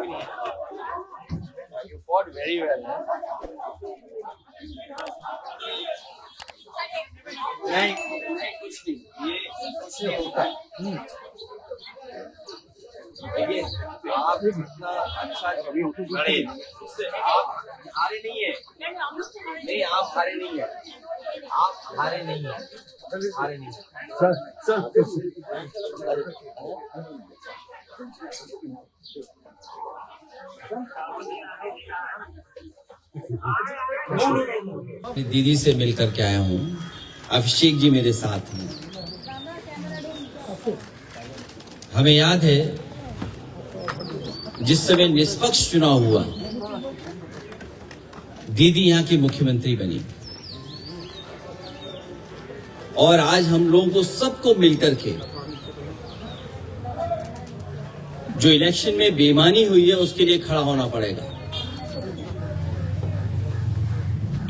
कोई नहीं। You fought very well. नहीं कुछ नहीं, ये कुछ नहीं होता है। देखिए आप इतना अच्छा लड़े, उससे आप हारे नहीं है। नहीं आप हारे नहीं है, आप हारे नहीं है, हारे नहीं है। सर दीदी से मिलकर के आया हूँ। अभिषेक जी मेरे साथ हैं। हमें याद है जिस समय निष्पक्ष चुनाव हुआ, दीदी यहाँ की मुख्यमंत्री बनी और आज हम लोगों को सबको मिलकर के जो इलेक्शन में बेईमानी हुई है उसके लिए खड़ा होना पड़ेगा।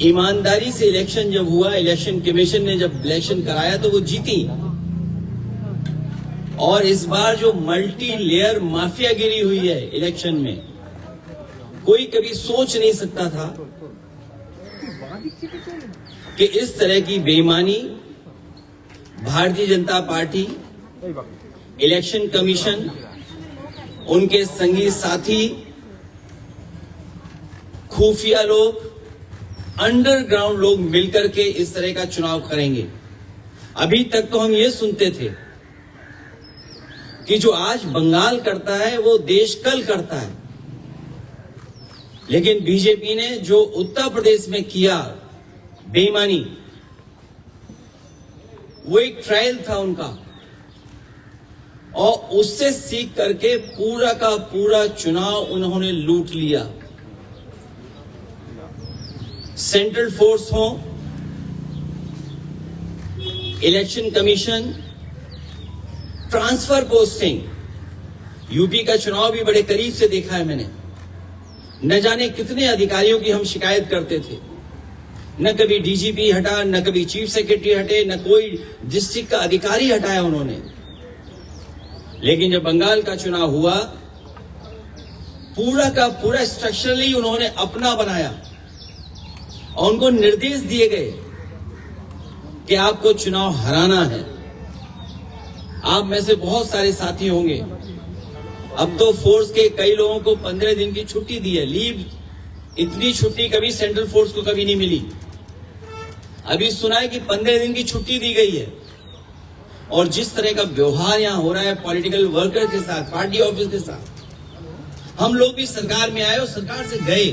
ईमानदारी से इलेक्शन जब हुआ, इलेक्शन कमीशन ने जब इलेक्शन कराया तो वो जीती। और इस बार जो मल्टी लेयर माफियागिरी हुई है इलेक्शन में, कोई कभी सोच नहीं सकता था कि इस तरह की बेईमानी Bharatiya Janata party, election commission, उनके संगी साथी, खुफिया लोग, अंडरग्राउंड लोग मिलकर के इस तरह का चुनाव करेंगे। अभी तक तो हम ये सुनते थे कि जो आज बंगाल करता है वो देश कल करता है, लेकिन बीजेपी ने जो उत्तर प्रदेश में किया बेईमानी, वो एक ट्रायल था उनका, और उससे सीख करके पूरा का पूरा चुनाव उन्होंने लूट लिया। सेंट्रल फोर्स हो, election commission, transfer posting, UP का चुनाव भी बड़े करीब से देखा है मैंने। न जाने कितने अधिकारियों की हम शिकायत करते थे, न कभी डीजीपी हटा, न कभी चीफ सेक्रेटरी हटे, न कोई डिस्ट्रिक्ट का अधिकारी हटाया उन्होंने। लेकिन जब बंगाल का चुनाव हुआ, पूरा का पूरा स्ट्रक्चरली उन्होंने अपना बनाया और उनको निर्देश दिए गए कि आपको चुनाव हराना है। आप में से बहुत सारे साथी होंगे, अब तो फोर्स के कई लोगों को 15 दिन की छुट्टी दी है, लीव। इतनी छुट्टी कभी सेंट्रल फोर्स को कभी नहीं मिली। अभी सुना है कि 15 दिन की छुट्टी दी गई है। और जिस तरह का व्यवहार यहां हो रहा है पॉलिटिकल वर्कर के साथ, पार्टी ऑफिस के साथ, हम लोग भी सरकार में आए और सरकार से गए,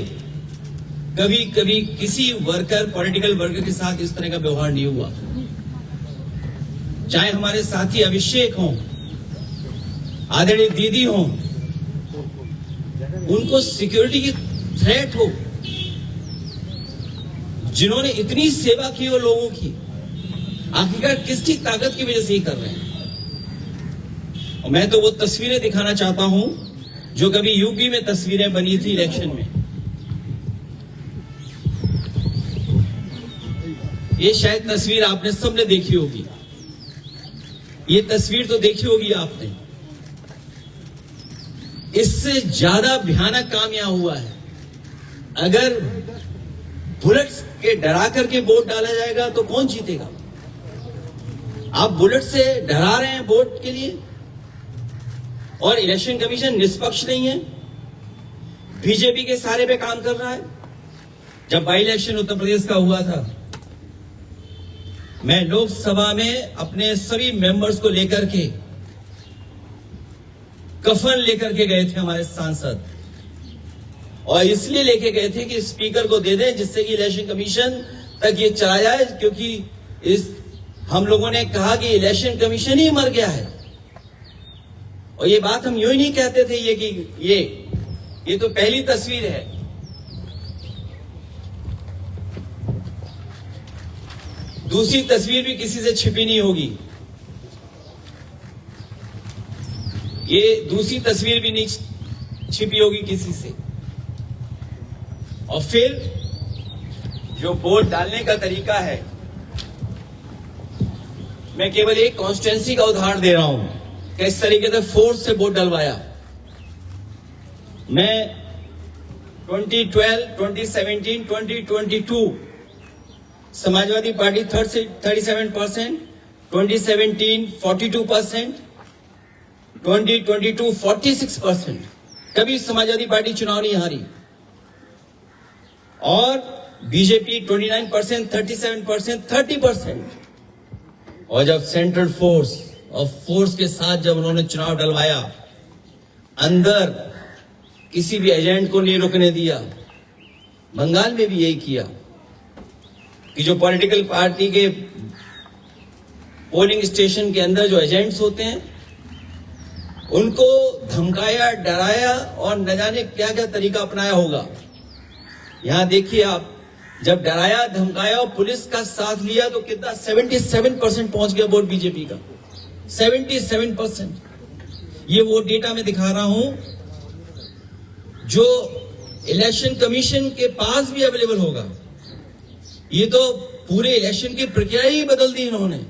कभी कभी किसी वर्कर, पॉलिटिकल वर्कर के साथ इस तरह का व्यवहार नहीं हुआ। चाहे हमारे साथी अभिषेक हों, आदरणीय दीदी हों, उनको सिक्योरिटी की थ्रेट हो, जिन्होंने इतनी सेवा की हो लोगों की, आखिरकार किसकी ताकत की वजह से ही कर रहे हैं। और मैं तो वो तस्वीरें दिखाना चाहता हूं जो कभी यूपी में तस्वीरें बनी थी इलेक्शन में। ये शायद तस्वीर आपने सबने देखी होगी, ये तस्वीर तो देखी होगी आपने। इससे ज्यादा भयानक काम यहां हुआ है। अगर बुलेट्स के डरा करके वोट डाला जाएगा तो कौन जीतेगा? आप बुलेट से डरा रहे हैं वोट के लिए, और इलेक्शन कमीशन निष्पक्ष नहीं है, बीजेपी के सहारे पे काम कर रहा है। जब बाई इलेक्शन उत्तर प्रदेश का हुआ था, मैं लोकसभा में अपने सभी मेंबर्स को लेकर के, कफन लेकर के गए थे हमारे सांसद, और इसलिए लेके गए थे कि स्पीकर को दे दें जिससे कि इलेक्शन कमीशन तक ये चला जाए, क्योंकि हम लोगों ने कहा कि इलेक्शन कमीशन ही मर गया है। और ये बात हम यूं ही नहीं कहते थे, ये तो पहली तस्वीर है। दूसरी तस्वीर भी किसी से छिपी नहीं होगी, ये दूसरी तस्वीर भी नहीं छिपी होगी किसी से। और फिर जो वोट डालने का तरीका है, मैं केवल एक कॉन्स्टिट्यूएंसी का उदाहरण दे रहा हूं कि इस तरीके से फोर्स से वोट डलवाया। मैं 2012, 2017, 2022 समाजवादी पार्टी 37%, 2017 42%, 2022 46%। कभी समाजवादी पार्टी चुनाव नहीं हारी। और बीजेपी 29%, 37%, 30%। और जब सेंट्रल फोर्स और फोर्स के साथ जब उन्होंने चुनाव डलवाया, अंदर किसी भी एजेंट को नहीं रुकने दिया। बंगाल में भी यही किया कि जो पॉलिटिकल पार्टी के पोलिंग स्टेशन के अंदर जो एजेंट्स होते हैं उनको धमकाया, डराया और न जाने क्या क्या तरीका अपनाया होगा। यहां देखिए आप, जब डराया, धमकाया और पुलिस का साथ लिया तो कितना 77% पहुंच गया वोट बीजेपी का। 77%। ये वो डेटा मैं दिखा रहा हूं जो इलेक्शन कमीशन के पास भी अवेलेबल होगा। ये तो पूरे इलेक्शन की प्रक्रिया ही बदल दी इन्होंने।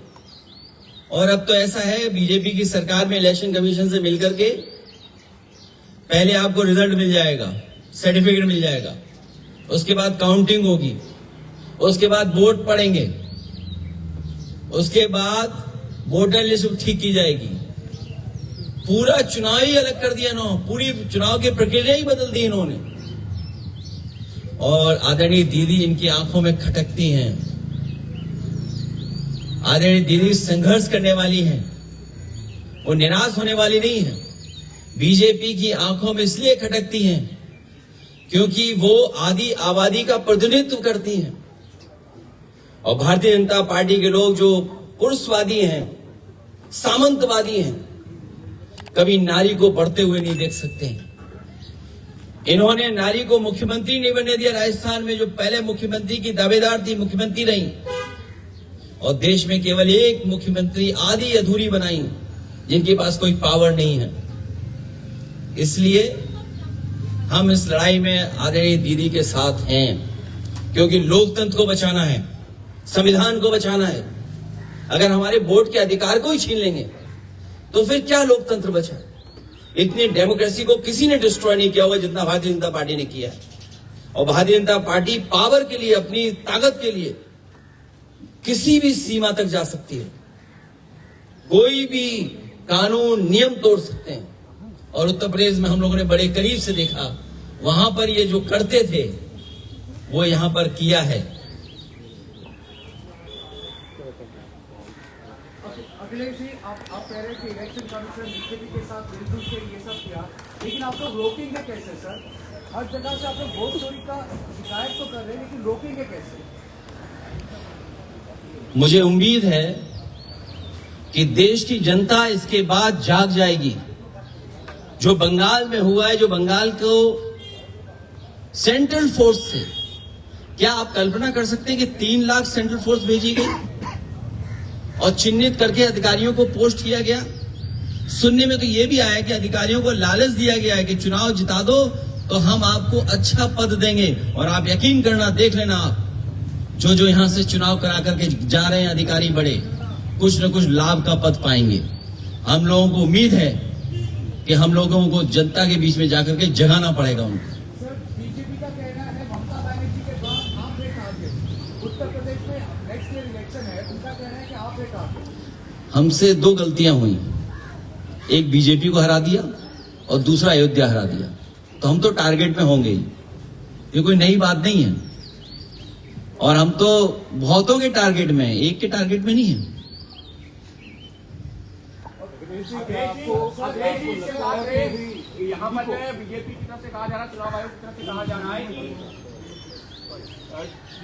और अब तो ऐसा है बीजेपी की सरकार में इलेक्शन कमीशन से मिलकर के पहले आपको रिजल्ट मिल जाएगा, सर्टिफिकेट मिल जाएगा, उसके बाद काउंटिंग होगी, उसके बाद वोट पड़ेंगे, उसके बाद वोटर लिस्ट ठीक की जाएगी। पूरा चुनाव ही अलग कर दिया ना, पूरी चुनाव की प्रक्रिया ही बदल दी इन्होंने। और आदरणीय दीदी इनकी आंखों में खटकती हैं। आदरणीय दीदी संघर्ष करने वाली हैं, वो निराश होने वाली नहीं है। बीजेपी की आंखों में इसलिए खटकती हैं क्योंकि वो आदि आबादी का प्रतिनिधित्व करती हैं। और भारतीय जनता पार्टी के लोग जो पुरुषवादी हैं, सामंतवादी हैं, कभी नारी को बढ़ते हुए नहीं देख सकते। इन्होंने नारी को मुख्यमंत्री नहीं बनने दिया। राजस्थान में जो पहले मुख्यमंत्री की दावेदार थी, मुख्यमंत्री रही, और देश में केवल एक मुख्यमंत्री आधी अधूरी बनाई जिनके पास कोई पावर नहीं है। इसलिए हम इस लड़ाई में आदरणीय दीदी के साथ हैं, क्योंकि लोकतंत्र को बचाना है, संविधान को बचाना है। अगर हमारे वोट के अधिकार को ही छीन लेंगे तो फिर क्या लोकतंत्र बचा? इतनी डेमोक्रेसी को किसी ने डिस्ट्रॉय नहीं किया होगा जितना भारतीय जनता पार्टी ने किया है। और भारतीय जनता पार्टी पावर के लिए, अपनी ताकत के लिए किसी भी सीमा तक जा सकती है। कोई भी कानून, नियम तोड़ सकते हैं। और उत्तर प्रदेश में हम लोगों ने बड़े करीब से देखा, वहां पर ये जो करते थे वो यहां पर किया है। अखिलेश जी, आप कह रहे हैं कि इलेक्शन कमीशन बीजेपी के साथ मिलजुल के ये सब किया, लेकिन आप लोग रोकेंगे कैसे सर? हर जगह से आप लोग वोट चोरी का शिकायत तो कर रहे हैं, लेकिन रोकेंगे कैसे? मुझे उम्मीद है कि देश की जनता इसके बाद जाग जाएगी। जो बंगाल में हुआ है, जो बंगाल को सेंट्रल फोर्स से, क्या आप कल्पना कर सकते हैं कि 3 लाख सेंट्रल फोर्स भेजी गई और चिन्हित करके अधिकारियों को पोस्ट किया गया? सुनने में तो यह भी आया कि अधिकारियों को लालच दिया गया है कि चुनाव जिता दो तो हम आपको अच्छा पद देंगे। और आप यकीन करना, देख लेना, आप जो यहां से चुनाव करा करके जा रहे हैं अधिकारी बड़े, कुछ न कुछ लाभ का पद पाएंगे। हम लोगों को उम्मीद है कि हम लोगों को जनता के बीच में जाकर के जगाना पड़ेगा उनको। सर, बीजेपी का कहना है ममता बनर्जी के बाद आप एक टारगेट, उत्तर प्रदेश में नेक्स्ट ईयर इलेक्शन है, उनका कहना है कि आप एक टारगेट। हमसे 2 गलतियां हुई, एक बीजेपी को हरा दिया और दूसरा अयोध्या हरा दिया, तो हम तो टारगेट में होंगे ही। ये कोई नई बात नहीं है। और हम तो बहुतों के टारगेट में हैं, एक के टारगेट में नहीं है। यहाँ पर जो है बीजेपी की तरफ से कहा जा रहा है, चुनाव आयोग की तरफ से कहा जा रहा है कि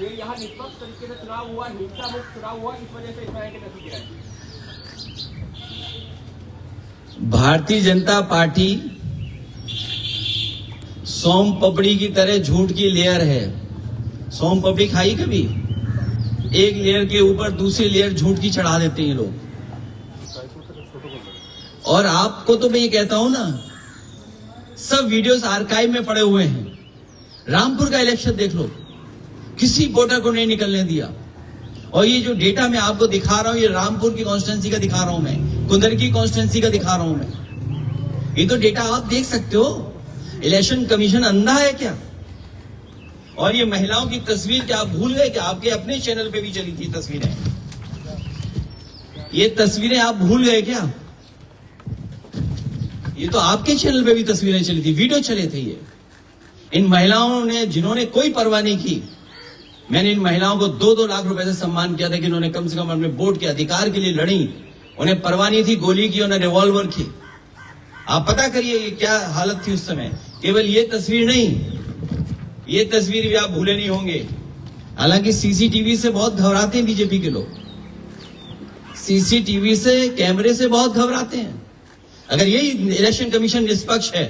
ये यहाँ निष्पक्ष तरीके से चुनाव हुआ, हिंसा मुक्त चुनाव हुआ, इस वजह से इस तरह के नतीजे आए। भारतीय जनता पार्टी सोम पपड़ी की तरह झूठ की लेयर है। सोम पपड़ी खाई कभी? एक लेयर के ऊपर दूसरी लेयर झूठ की चढ़ा देते हैं लोग। और आपको तो मैं ये कहता हूं ना, सब वीडियोस आर्काइव में पड़े हुए हैं। रामपुर का इलेक्शन देख लो, किसी वोटर को नहीं निकलने दिया। और ये जो डेटा मैं आपको दिखा रहा हूं, ये रामपुर की कॉन्स्टिट्यूंसी का दिखा रहा हूं मैं, कुंदर की कॉन्स्टिट्यूंसी का दिखा रहा हूं मैं। ये तो डेटा आप देख सकते हो। इलेक्शन कमीशन अंधा है क्या? और ये महिलाओं की तस्वीर क्या आप भूल गए कि आपके अपने चैनल पे भी चली थी तस्वीरें? ये तस्वीरें आप भूल गए क्या? ये तो आपके चैनल पे भी तस्वीरें चली थी, वीडियो चले थे। ये इन महिलाओं ने, जिन्होंने कोई परवाह नहीं की, मैंने इन महिलाओं को 2-2 लाख रुपए से सम्मान किया था कि उन्होंने कम से कम अपने वोट के अधिकार के लिए लड़ी। उन्हें परवाह नहीं थी गोली की और न रिवॉल्वर की। आप पता करिए ये क्या हालत थी उस समय। केवल ये तस्वीर नहीं, ये तस्वीर भी आप भूले नहीं होंगे। हालांकि सीसीटीवी से बहुत घबराते हैं बीजेपी के लोग, सीसीटीवी से, कैमरे से बहुत घबराते हैं। अगर यही इलेक्शन कमीशन निष्पक्ष है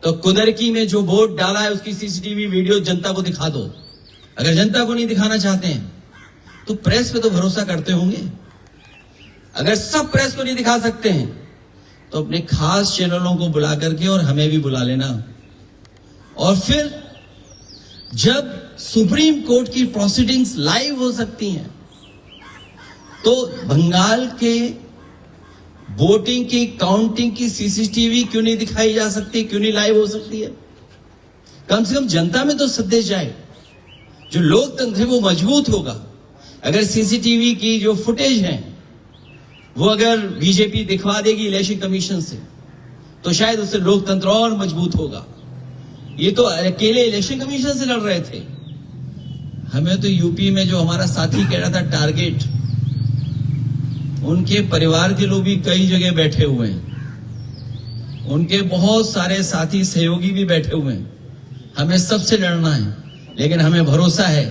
तो कुदरकी में जो वोट डाला है उसकी सीसीटीवी वीडियो जनता को दिखा दो। अगर जनता को नहीं दिखाना चाहते हैं तो प्रेस पे तो भरोसा करते होंगे। अगर सब प्रेस को नहीं दिखा सकते हैं तो अपने खास चैनलों को बुला करके और हमें भी बुला लेना। और फिर जब सुप्रीम कोर्ट की प्रोसीडिंग्स लाइव हो सकती हैं तो बंगाल के वोटिंग की काउंटिंग की सीसीटीवी क्यों नहीं दिखाई जा सकती, क्यों नहीं लाइव हो सकती है? कम से कम जनता में तो संदेश जाए। जो लोकतंत्र है वो मजबूत होगा। अगर सीसीटीवी की जो फुटेज है वो अगर बीजेपी दिखवा देगी इलेक्शन कमीशन से तो शायद उससे लोकतंत्र और मजबूत होगा। ये तो अकेले इलेक्शन कमीशन से लड़ रहे थे। हमें तो यूपी में जो हमारा साथी कह रहा था टारगेट, उनके परिवार के लोग भी कई जगह बैठे हुए हैं, उनके बहुत सारे साथी सहयोगी भी बैठे हुए हैं। हमें सबसे लड़ना है, लेकिन हमें भरोसा है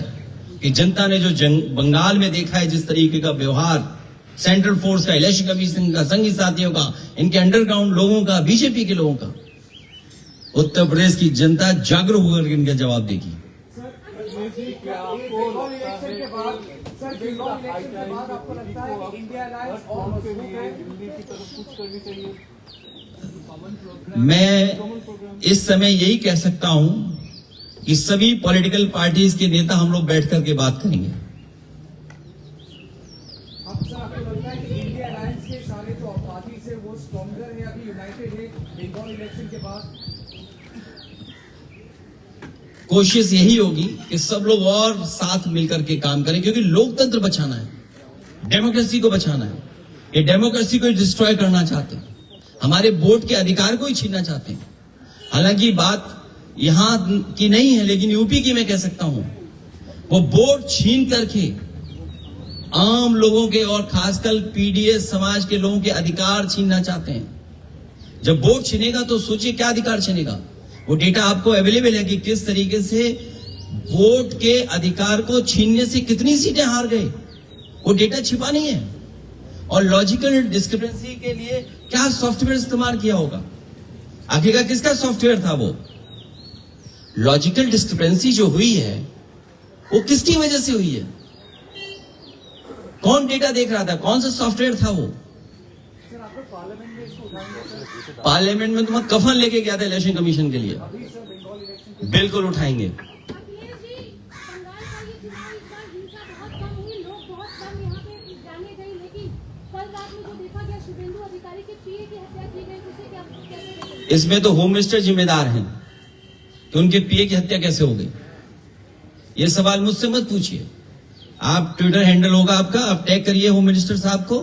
कि जनता ने जो बंगाल में देखा है, जिस तरीके का व्यवहार सेंट्रल फोर्स का, इलेक्शन कमीशन का, संघी साथियों का, इनके अंडरग्राउंड लोगों का, बीजेपी के लोगों का, उत्तर प्रदेश की जनता जागरूक होकर इनका जवाब देगी। आपको लगता है कि इंडिया अलायंस और मजबूत है? मैं इस समय यही कह सकता हूं कि सभी पॉलिटिकल पार्टीज के नेता हम लोग बैठ करके बात करेंगे। आपको लगता है कि इंडिया अलायंस के सारे जो पार्टीज है वो स्ट्रॉन्गर है, अभी यूनाइटेड है बंगाल इलेक्शन के बाद? कोशिश यही होगी कि सब लोग और साथ मिलकर के काम करें, क्योंकि लोकतंत्र बचाना है, डेमोक्रेसी को बचाना है। ये डेमोक्रेसी को डिस्ट्रॉय करना चाहते हैं, हमारे वोट के अधिकार को ही छीनना चाहते हैं। हालांकि बात यहां की नहीं है, लेकिन यूपी की मैं कह सकता हूं। वो वोट छीन करके आम लोगों के और खासकर पीडीएस समाज के लोगों के अधिकार छीनना चाहते हैं। जब वोट छीनेगा तो सोचिए क्या अधिकार छीनेगा। वो डेटा आपको अवेलेबल है कि किस तरीके से वोट के अधिकार को छीनने से कितनी सीटें हार गए। वो डेटा छिपा नहीं है। और लॉजिकल डिस्क्रिपेंसी के लिए क्या सॉफ्टवेयर इस्तेमाल किया होगा, आखिरकार किसका सॉफ्टवेयर था वो? लॉजिकल डिस्क्रिपेंसी जो हुई है वो किसकी वजह से हुई है? कौन डेटा देख रहा था, कौन सा सॉफ्टवेयर था वो? सर आपको पार्लियामेंट में इसको उठाएंगे सर? पार्लियामेंट में तो मैं कफन लेके गया था इलेक्शन कमीशन के लिए। अभी सर बंगाल इलेक्शन बिल्कुल उठाएंगे। अखिलेश जी, बंगाल का ये चुनाव इस बार हिंसा बहुत कम हुई, लोग बहुत कम यहाँ पे जाने गए, लेकिन कल रात में जो देखा गया शुभेंदु अधिकारी के पीए की हत्या की गई, उसे क्या कैसे देखेंगे? इसमें तो होम मिनिस्टर जिम्मेदार हैं कि उनके पीए की हत्या कैसे हो गई। ये सवाल मुझसे मत पूछिए। आप ट्विटर हैंडल होगा आपका, आप टैग करिए होम मिनिस्टर साहब को,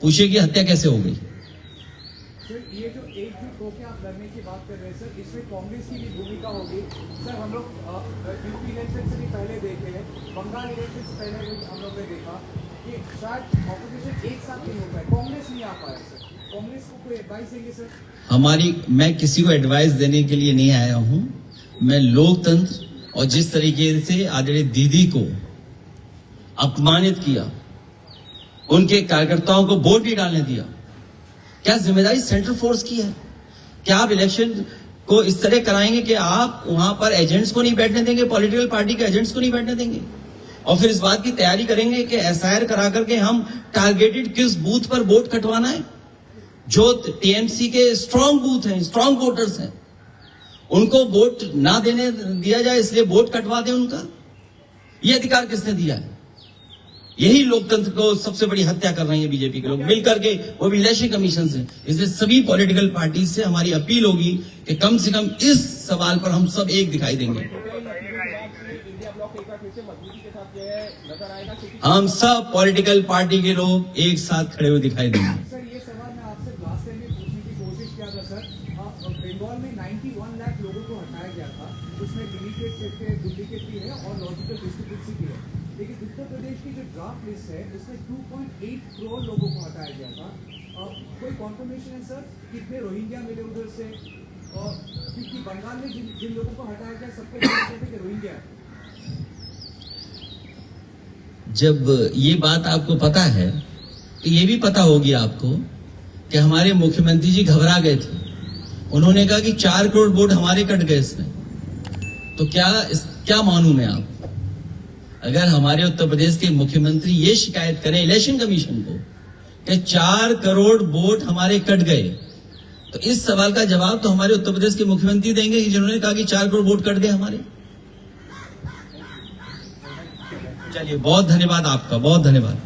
पूछिए कि हत्या कैसे हो गई। सर ये जो एकजुट होकर आप लड़ने की बात कर रहे हैं सर, इसमें कांग्रेस की भी भूमिका होगी सर। हम लोग यूपी इलेक्शन से भी पहले देखे हैं, बंगाल इलेक्शन से पहले भी हम लोग ने देखा कि शायद ऑपोजिशन एक साथ नहीं हो पाए, कांग्रेस नहीं आ पाया सर। कांग्रेस को कोई एडवाइस देंगे सर? मैं किसी को एडवाइस देने के लिए नहीं आया हूं। मैं लोकतंत्र और जिस तरीके से आदरणीय दीदी को अपमानित किया, उनके कार्यकर्ताओं को वोट नहीं डालने दिया, क्या जिम्मेदारी सेंट्रल फोर्स की है? क्या आप इलेक्शन को इस तरह कराएंगे कि आप वहां पर एजेंट्स को नहीं बैठने देंगे, पॉलिटिकल पार्टी के एजेंट्स को नहीं बैठने देंगे, और फिर इस बात की तैयारी करेंगे कि एसआईआर करा करके हम टारगेटेड किस बूथ पर वोट कटवाना है? जो टीएमसी के स्ट्रांग बूथ हैं, स्ट्रांग वोटर्स हैं, उनको वोट ना देने दिया जाए, इसलिए वोट कटवा दें उनका। ये अधिकार किसने दिया है? यही लोकतंत्र को सबसे बड़ी हत्या कर रहे हैं बीजेपी के लोग मिलकर के, वो भी इलेक्शन कमीशन से। इसलिए सभी पॉलिटिकल पार्टी से हमारी अपील होगी कि कम से कम इस सवाल पर हम सब एक दिखाई देंगे। इंडिया ब्लॉक एक बार फिर से मजबूती के साथ जो है नजर आएगा, क्योंकि हम सब पॉलिटिकल पार्टी के लोग एक साथ खड़े हुए दिखाई देंगे। सर ये सवाल मैं आपसे लास्ट टाइम में पूछने की कोशिश किया था सर। बंगाल में 91 लाख लोगों को हटाया गया था, उसमें डुप्लीकेट भी है और लॉजिकल डिस्क्रिपेंसी भी है। लेकिन उत्तर प्रदेश की जो ड्राफ्ट लिस्ट है उसमें 2.8 करोड़ लोगों को हटाया गया था। कोई कॉन्फर्मेशन है सर कितने रोहिंग्या मिले उधर से? और क्योंकि बंगाल में जिन लोगों को हटाया गया सबको कहते थे कि रोहिंग्या है। जब ये बात आपको पता है तो ये भी पता होगी आपको कि हमारे मुख्यमंत्री जी घबरा गए थे। उन्होंने कहा कि 4 करोड़ वोट हमारे कट गए इसमें। तो क्या मानूं मैं आप? अगर हमारे उत्तर प्रदेश के मुख्यमंत्री ये शिकायत करें इलेक्शन कमीशन को कि 4 करोड़ वोट हमारे कट गए, तो इस सवाल का जवाब तो हमारे उत्तर प्रदेश के मुख्यमंत्री देंगे जिन्होंने कहा कि 4 करोड़ वोट कट गए हमारे। चलिए, बहुत धन्यवाद आपका, बहुत धन्यवाद।